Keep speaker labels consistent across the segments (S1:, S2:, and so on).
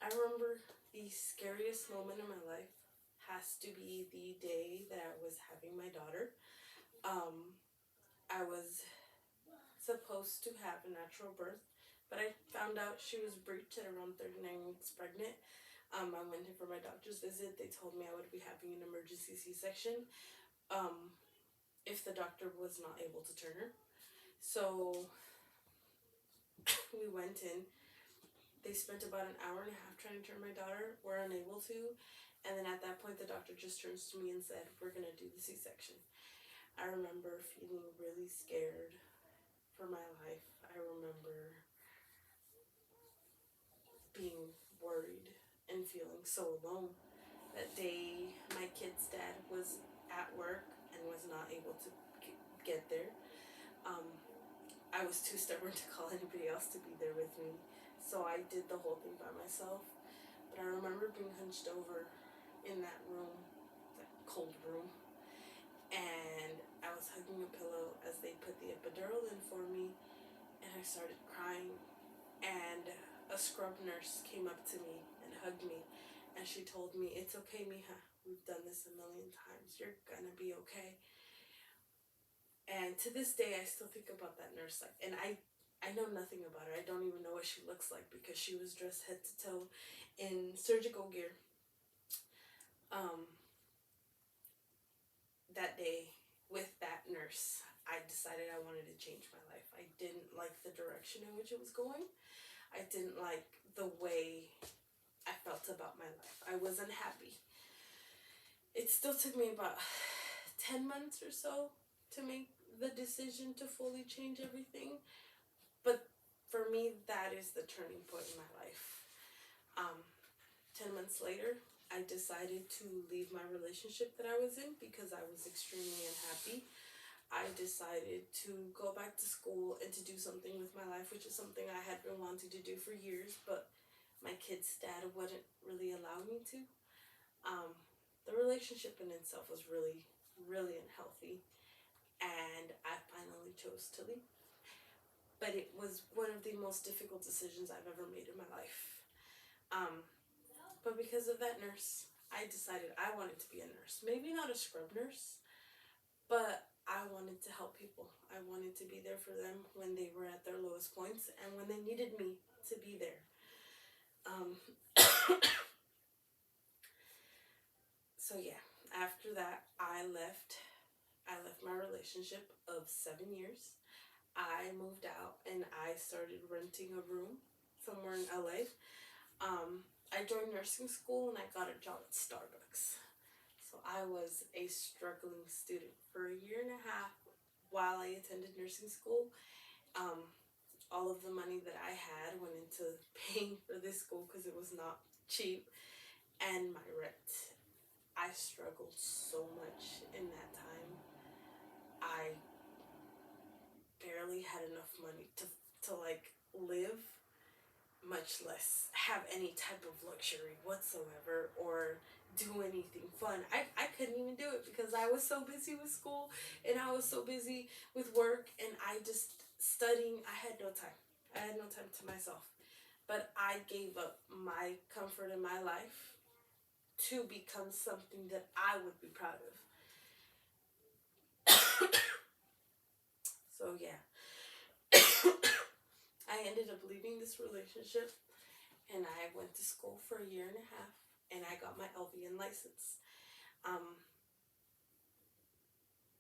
S1: I remember the scariest moment in my life has to be the day that I was having my daughter. Um, I was supposed to have a natural birth, but I found out she was breech at around 39 weeks pregnant. I went in for my doctor's visit. They told me I would be having an emergency C-section um, if the doctor was not able to turn her. So we went in. They spent about an hour and a half trying to turn my daughter. We're unable to. And then at that point, the doctor just turns to me and said, "We're going to do the C-section." I remember feeling really scared for my life. I remember being worried and feeling so alone. That day, my kid's dad was at work and was not able to get there. Um, I was too stubborn to call anybody else to be there with me, so I did the whole thing by myself. But I remember being hunched over in that room, that cold room, and I was hugging a pillow as they put the epidural in for me, and I started crying. And a scrub nurse came up to me and hugged me, and she told me, "It's okay, mija. We've done this a million times. You're gonna be okay." And to this day, I still think about that nurse. Like, and I know nothing about her. I don't even know what she looks like because she was dressed head to toe in surgical gear. Um, that day with that nurse, I decided I wanted to change my life. I didn't like the direction in which it was going. I didn't like the way I felt about my life. I wasn't happy. It still took me about 10 months or so to make the decision to fully change everything. But for me, that is the turning point in my life. Um, 10 months later, I decided to leave my relationship that I was in because I was extremely unhappy. I decided to go back to school and to do something with my life, which is something I had been wanting to do for years, but my kid's dad wouldn't really allow me to. Um, the relationship in itself was really, really unhealthy, and I finally chose to leave. But it was one of the most difficult decisions I've ever made in my life. Um, but because of that nurse, I decided I wanted to be a nurse. Maybe not a scrub nurse, but I wanted to help people. I wanted to be there for them when they were at their lowest points and when they needed me to be there. Um, so yeah, after that, I left my relationship of 7 years. I moved out and I started renting a room somewhere in LA. I joined nursing school and I got a job at Starbucks. So I was a struggling student for a year and a half while I attended nursing school. Um, all of the money that I had went into paying for this school because it was not cheap, and my rent. I struggled so much in that time. I barely had enough money to like live, much less have any type of luxury whatsoever or do anything fun. I couldn't even do it because I was so busy with school and I was so busy with work and I just studying. I had no time. I had no time to myself. But I gave up my comfort in my life to become something that I would be proud of. So yeah, I ended up leaving this relationship and I went to school for a year and a half and I got my LVN license. Um,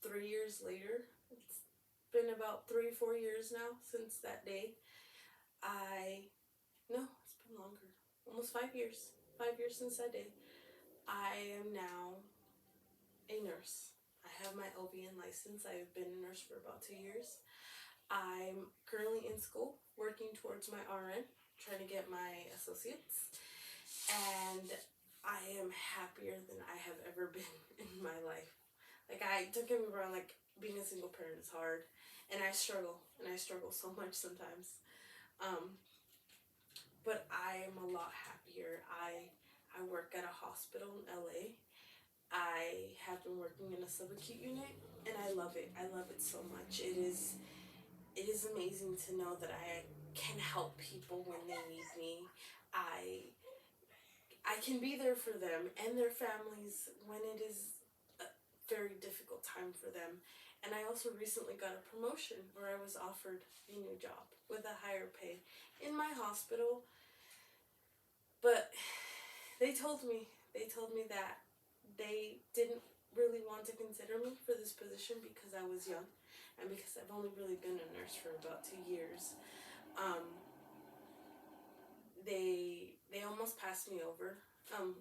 S1: 3 years later, it's been about 3, 4 years now since that day. I, no, it's been longer, almost 5 years. 5 years since that day. I am now a nurse. I have my LVN license. I've been a nurse for about 2 years. I'm currently in school working towards my RN, trying to get my associates. And I am happier than I have ever been in my life. Like, don't get me wrong, like, being a single parent is hard. And I struggle so much sometimes. Um, but I am a lot happier. I work at a hospital in LA. I have been working in a subacute unit, and I love it. I love it so much. It is amazing to know that I can help people when they need me. I I can be there for them and their families when it is a very difficult time for them. And I also recently got a promotion where I was offered a new job with a higher pay in my hospital. But they told me that they didn't really want to consider me for this position because I was young and because I've only really been a nurse for about 2 years. Um, they almost passed me over.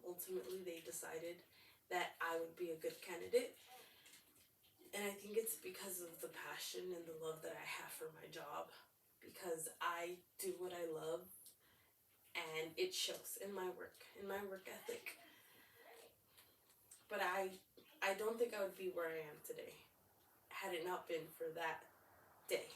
S1: Ultimately, they decided that I would be a good candidate, and I think it's because of the passion and the love that I have for my job. Because I do what I love, and it shows in my work ethic. But I don't think I would be where I am today had it not been for that day.